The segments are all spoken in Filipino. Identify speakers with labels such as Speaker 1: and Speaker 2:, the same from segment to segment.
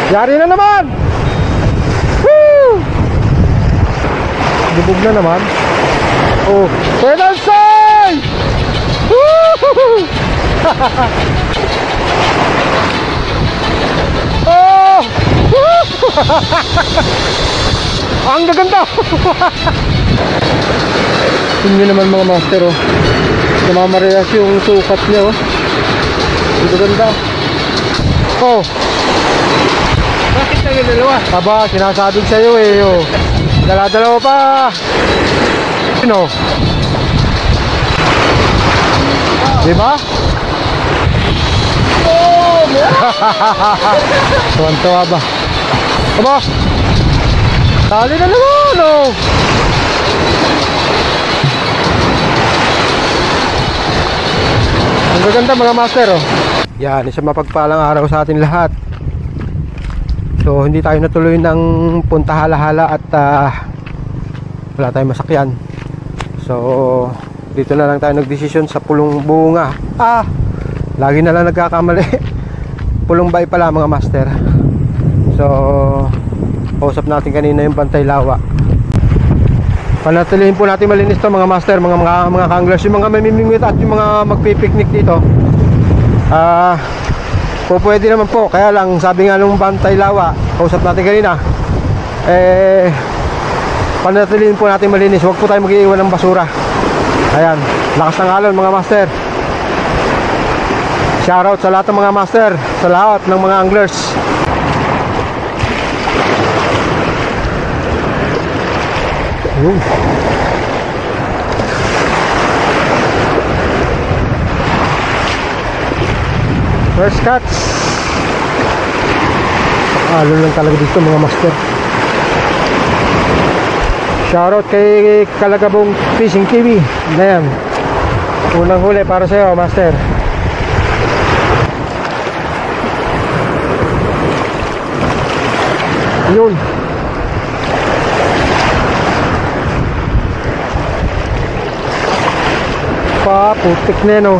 Speaker 1: Yari na naman. Woo! Dibog na naman. Oh, Penansay! Woo! Oh! Woo! Ang gaganda. Tingnan naman mga master, oh. Namamarehas yung sukat niya, oh. Ang gaganda. Oh. Bakit kayo dalawa? Aba, sinasabi sa'yo eh, oh. Dala-dalawa pa. Ano? Diba? Oh! Tuwan-tuwa ba? Aba! Tali na naman, oh! Ang gaganda mga master, oh. Yan, isang mapagpalang araw sa atin lahat. So hindi tayo natuloy ng punta hala-hala at wala tayong masakyan. So dito na lang tayo nagdesisyon sa Pulong Bunga. Lagi na lang nagkakamali. Pulong Bay pala mga master. So kausap natin kanina yung Bantay Lawa. Panatilihin po natin malinis to mga master, mga kanglers, yung mga mamimingwit at yung mga magpipiknik dito. Po pwede naman po, kaya lang sabi nga nung Bantay Lawa, kausap natin kanina, panatilihin po natin malinis, huwag po tayo mag-iiwan ng basura. Ayan, lakas ng alon mga master. Shoutout sa lahat ng mga master, sa lahat ng mga anglers. First cuts. Alon lang talaga dito mga master. Shoutout kay Kalagabong Fishing TV. Ayan, unang huli para sa'yo master. Yun. Putik na yan, oh.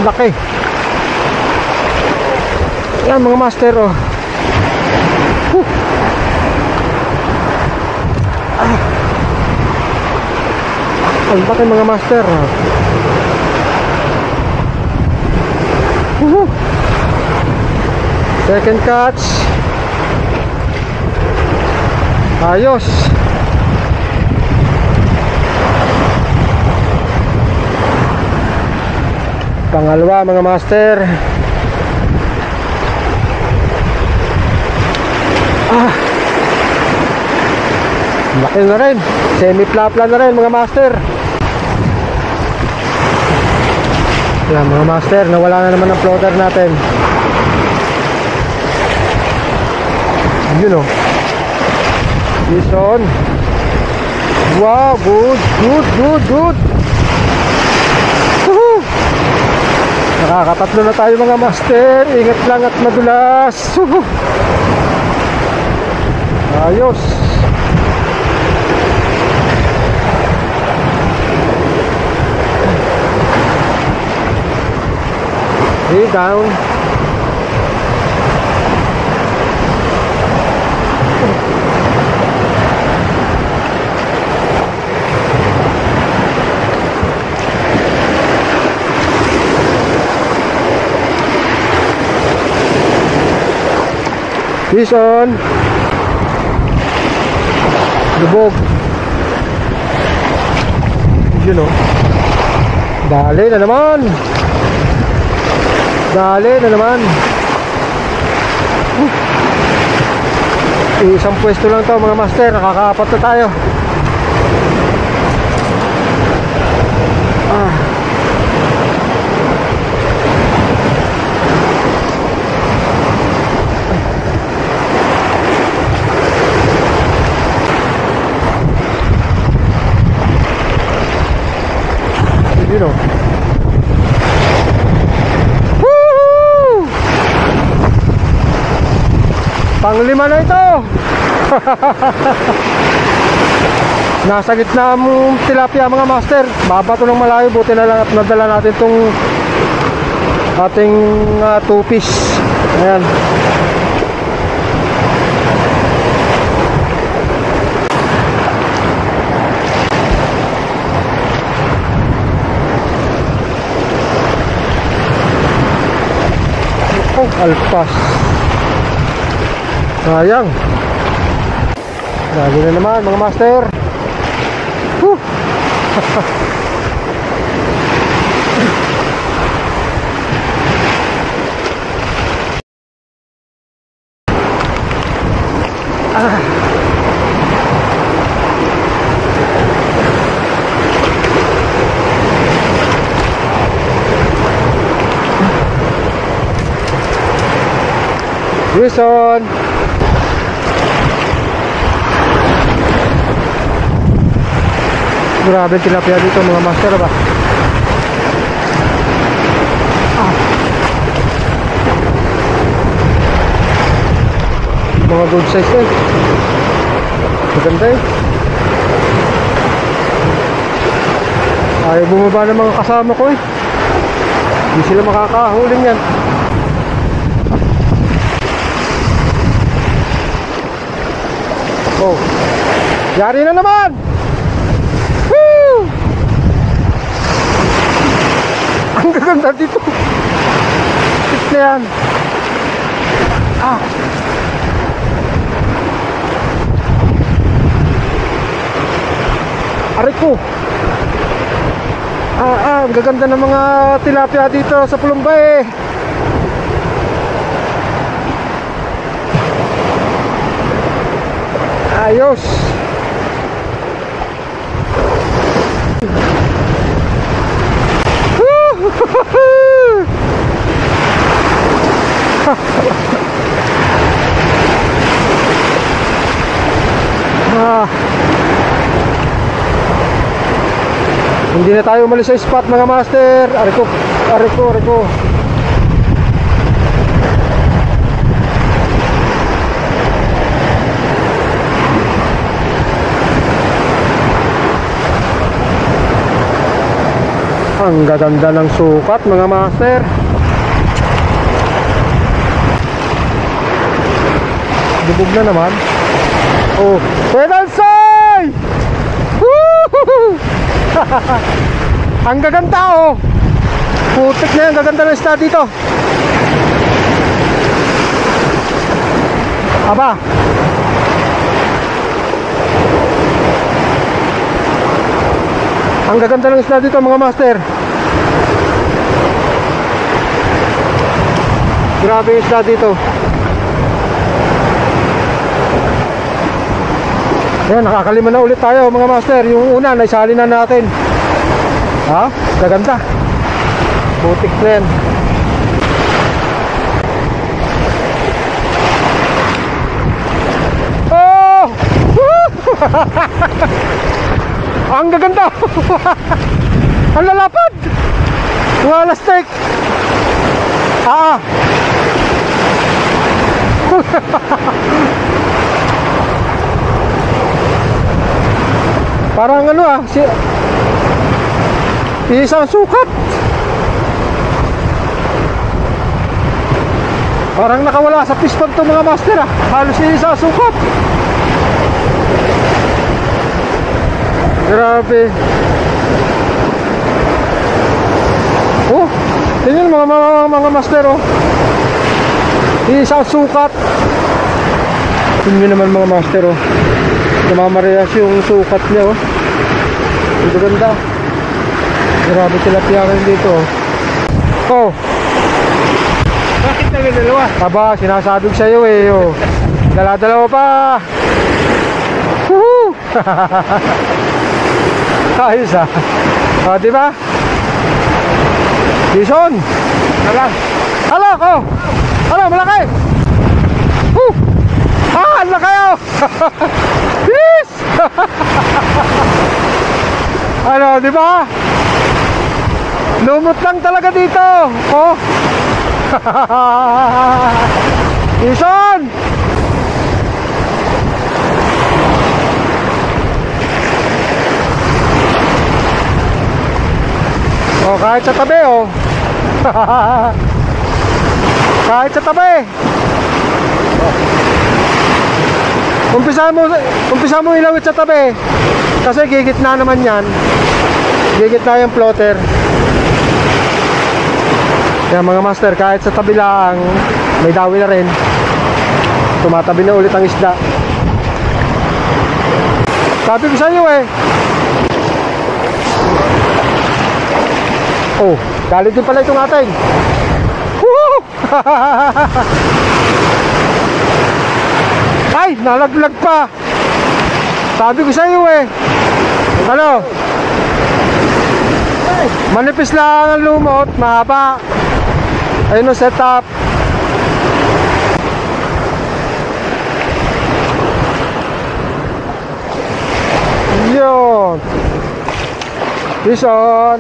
Speaker 1: Laki. Yan mga master, oh. Ang laki mga master, oh. Second catch. Ayos. Pangalawa mga master. Laki na rin. Semi-plapla na rin mga master. Yan mga master, nawala na naman ang floater natin. Yun, oh. This on. Wow, good. Nakakatatlo na tayo mga master. Ingat lang at madulas. Ayos. Hey, down. Fish on. Lubog. Yun, oh. Dali na naman. Isang pwesto lang to mga master. Nakakaapat na tayo. You know. Woo! Panglima na ito. Nasa gitna ang tilapia mga master. Babato ng malayo. Buti na lang at nadala natin tong ating two-piece. Ayan. Oh, alpas. Sayang. Lagi na naman mga master. Whew. Wilson. Grabe tilapia dito mga master ba? Mga good size eh. Maganda eh. Ayaw bumaba ng mga kasama ko eh. Hindi sila makakahuling yan. Oh, yari na naman. Woo! Ang gaganda dito. Ito na yan. Aray ko. Ang gaganda ng mga tilapia dito sa Pulumbay. Ayos. Hindi na tayo umalis sa spot mga master. Ariko. Ang gaganda ng sukat mga master. Bubog na naman. Oh, Pedansay! Ang gaganda oh. Putik na yan, gaganda ng isda dito. Aba. Ang gaganda ng isda dito mga master. Grabe yung isda dito. Ayan, nakakalima na ulit tayo mga master. Yung una, naisali na natin. Ha? Gaganda. Butik na yan. Oh! Ang gaganda. Ang lalapad. Wala steak. Parang ano isang sukat. Parang nakawala sa piston to mga master Halos isang sukat. Grabe. Oh, tingnan mga master oh. Isang sukat. Tingnan naman mga master oh. Namamarehas yung sukat niya oh. Ito ganda. Grabe tilapia rin dito oh. Bakit na dalawa? Aba, sinasabi ko sa'yo eh oh. Dala-dalawa pa. Woohoo. Ayos diba? Jason. Halo ko. Halo, malaki. Ang laki oh. Yes. Ano, diba? Lumot lang talaga dito oh. Jason. Oh, kahit sa tabi oh. Kahit sa tabi. Umpisa mo ilawit sa tabi. Kasi gigitna naman yan. Gigitna yung floater. Kaya mga master, kahit sa tabi lang, may dawi na rin. Tumatabi na ulit ang isda. Sabi ko sa iyo eh. Oh, galit din pala itong ating. Woo! Ay, nalaglag pa. Sabi ko sa iyo eh. Ano? Manipis lang ang lumot, mahaba. Ayun ang setup. Yun. Fish on.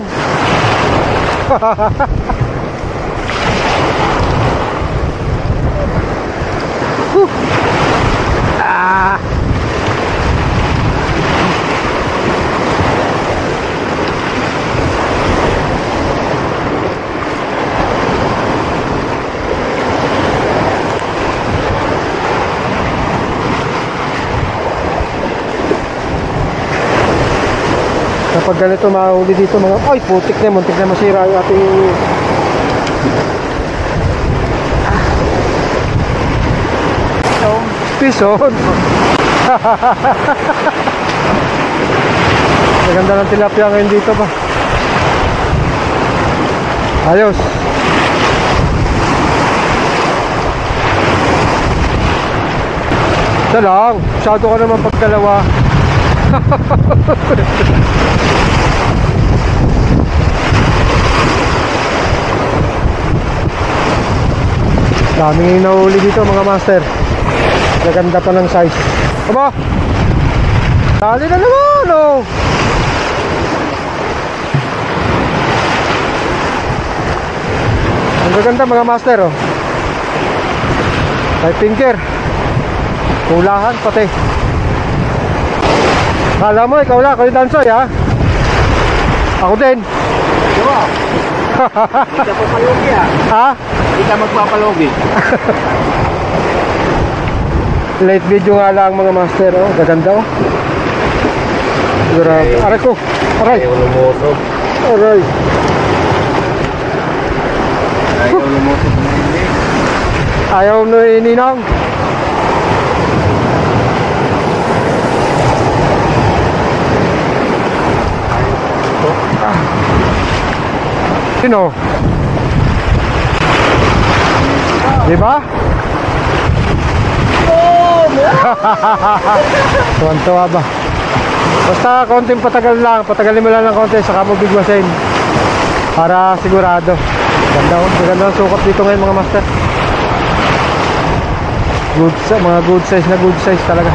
Speaker 1: Ah. Kapag ganito mahuli dito mga, ay putik na, muntik na masira yung ating pison. Maganda ng tilapia ngayon dito ba. Ayos. Ito lang, masyado ka naman pagdalawa. Daming nahuli dito mga master. Maganda pa ng size. Aba, dali na naman oh. Ang gaganda mga master oh. May finger. Kulahan pati. Kala mo ikaw lang, kayo dansoy ha. Ako din.
Speaker 2: Diba? Hindi ka papalogi ha.
Speaker 1: Ha?
Speaker 2: Hindi ka magpapalogi.
Speaker 1: Late video nga lang mga master oh. Gaganda oh. Grabe. Aray ko. Aray.
Speaker 2: Ayaw lumusog.
Speaker 1: Aray.
Speaker 2: Ayaw lumusog na hindi.
Speaker 1: Ayaw na ininang. Sino? Diba? Tuwan-tuwa ba? Basta konting patagal lang. Patagalin mo lang ng konti, saka mo bigwasin para sigurado. Maganda ang sukat dito ngayon mga master. Mga good size talaga.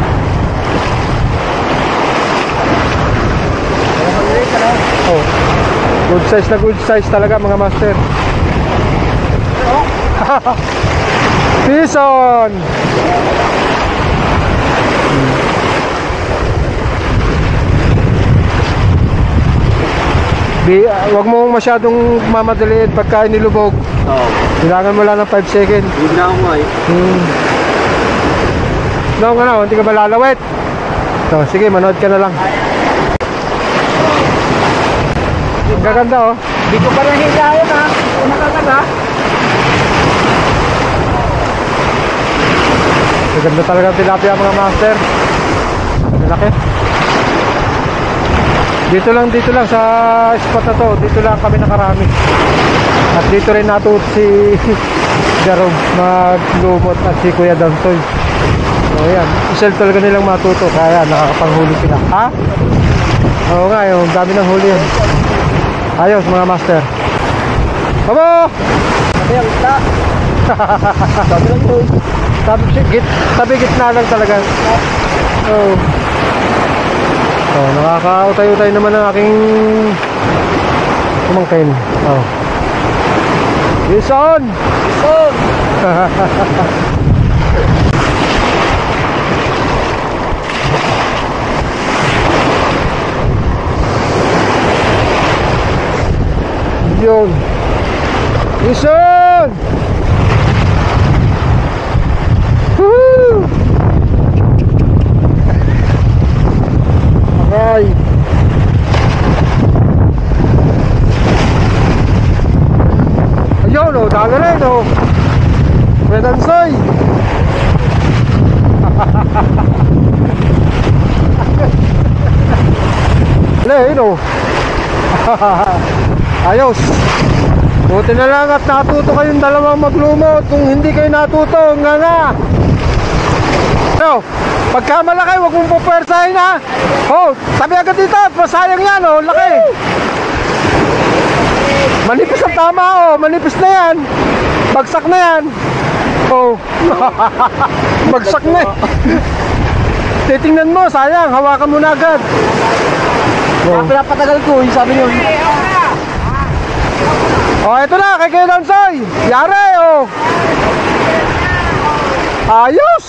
Speaker 1: Oh, good size talaga mga master. Pison. Huwag mo masyadong mamadaliin pagka nilubog.
Speaker 2: Oo.
Speaker 1: Kailangan mo lang ng 5 seconds.
Speaker 2: Hindi na ako nga eh.
Speaker 1: No, nga hindi ka ba lalawit? So, sige, manood ka na lang. Ang gaganda oh.
Speaker 2: Hindi ko pa nahilayan ha. Una ka ha.
Speaker 1: Maganda talaga tilapia mga master. Malaki. Dito lang sa spot na to. Dito lang kami nakarami. At dito rin natuto si Jerome maglumot at si Kuya Dansoy. So yan, isel talaga nilang matuto. Kaya nakakapanghuli sila. Ha? Oo nga, yung dami ng huli yan. Ayos mga master. Babo!
Speaker 2: Sabi ang isla. Sabi lang yun.
Speaker 1: Tabi gitna lang talaga. Oh. So, nakakautay-utay naman ang aking kumangkain. Oh. Bison!
Speaker 2: Bison!
Speaker 1: Yun. Bison! Dali rin, oh. Kuya Dansoy. Dali, oh. Ayos. Buti na lang at natuto kayong dalawang maglumot. Kung hindi kayo natuto, nga. No, pagka malaki, huwag mong pupwersahin ha. Oh, tabi agad dito, masayang yan, oh, laki. Manipis ang tama, oh, manipis na yan. Bagsak na yan. Oh, bagsak na. Titingnan mo, sayang, hawakan mo na agad. Oh.
Speaker 2: Pinapatagal ko, yung sabi niyo.
Speaker 1: Oh, ito na, kay Kuya Dansoy. Yari, oh. Ayos.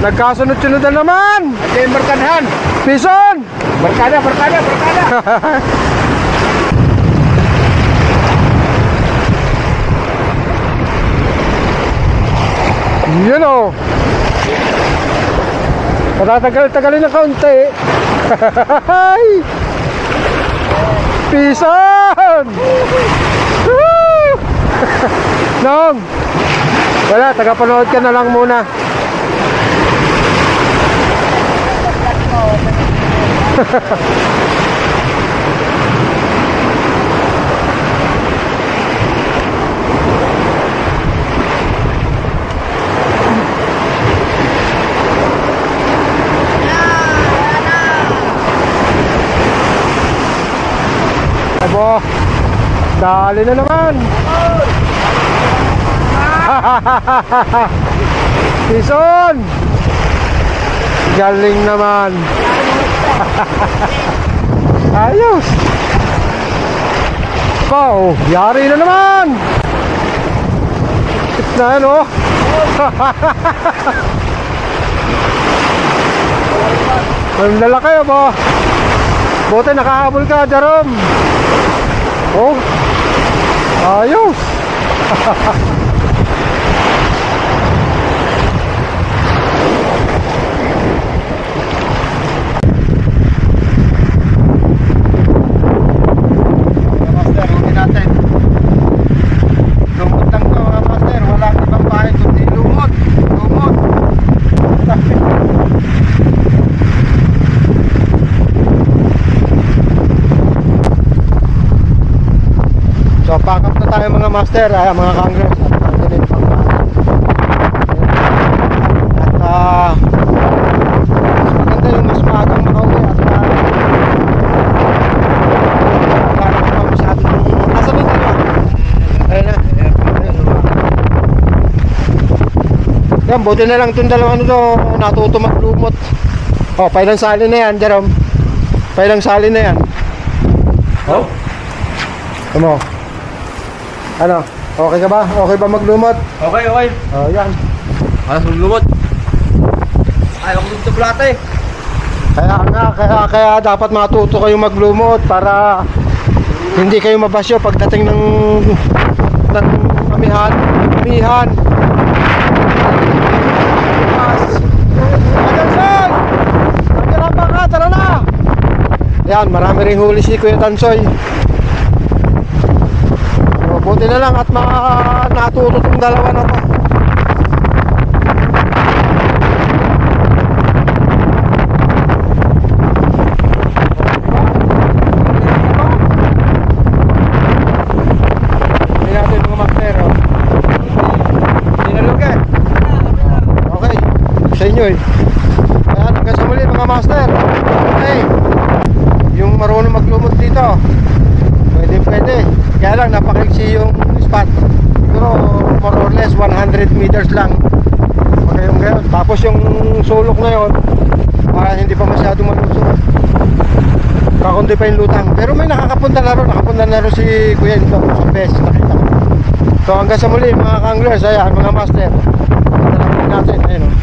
Speaker 1: Nagkasunod-sunod na naman.
Speaker 2: At yung barkadahan.
Speaker 1: Pison.
Speaker 2: Barkada.
Speaker 1: Yun, oh. Patatagal-tagalin ng kaunti. Pison. Nong. Wala, tagapanood ka na lang muna. Abo, dali na naman. Pison. Galing naman. Ayos. Wow, yari na naman. Na yan, oh. Ang lalaki, oh. Buti nakahabol ka, Jerome. Oh. Ayos. So pack up na tayo mga master, mga kanglers. At mas maganda yung mas maagang makauwi. At masyado yung nasa may tayo. Ayun na. Yan, buti na lang itong dalawang ano to, natuto maglumot. Oh, pailang sali na yan, Jerome. Pailang sali na yan. Oh. Tama. Ano? Okay ka ba? Okay ba maglumot?
Speaker 2: Okay.
Speaker 1: Oh, yan.
Speaker 2: Alas maglumot. Ayaw ko dito plate.
Speaker 1: Kaya nga, kaya dapat matuto kayong maglumot para hindi kayo mabasyo pagdating ng amihan. Tansoy! Magkarapan ka, tara na! Yan, marami ring huli si Kuya Tansoy. Buti na lang at natuto itong dalawa na to. Hindi natin mga master. Sinalog eh. Okay, sa inyo eh. Kaya hanggang sa muli mga master. Okay, yung marunong maglumot dito, pwede. Kaya lang napakiksi yung spot. Siguro more or less 100 meters lang. Gayon. Tapos yung sulok na yun, hindi pa masyadong malusog. Kakundi pa yung lutang. Pero may nakakapunta na ron si Kuya dito sa best. Nakita ko. So hanggang sa muli mga kanglers, ayan mga master. Ito lang natin. Ayun, oh.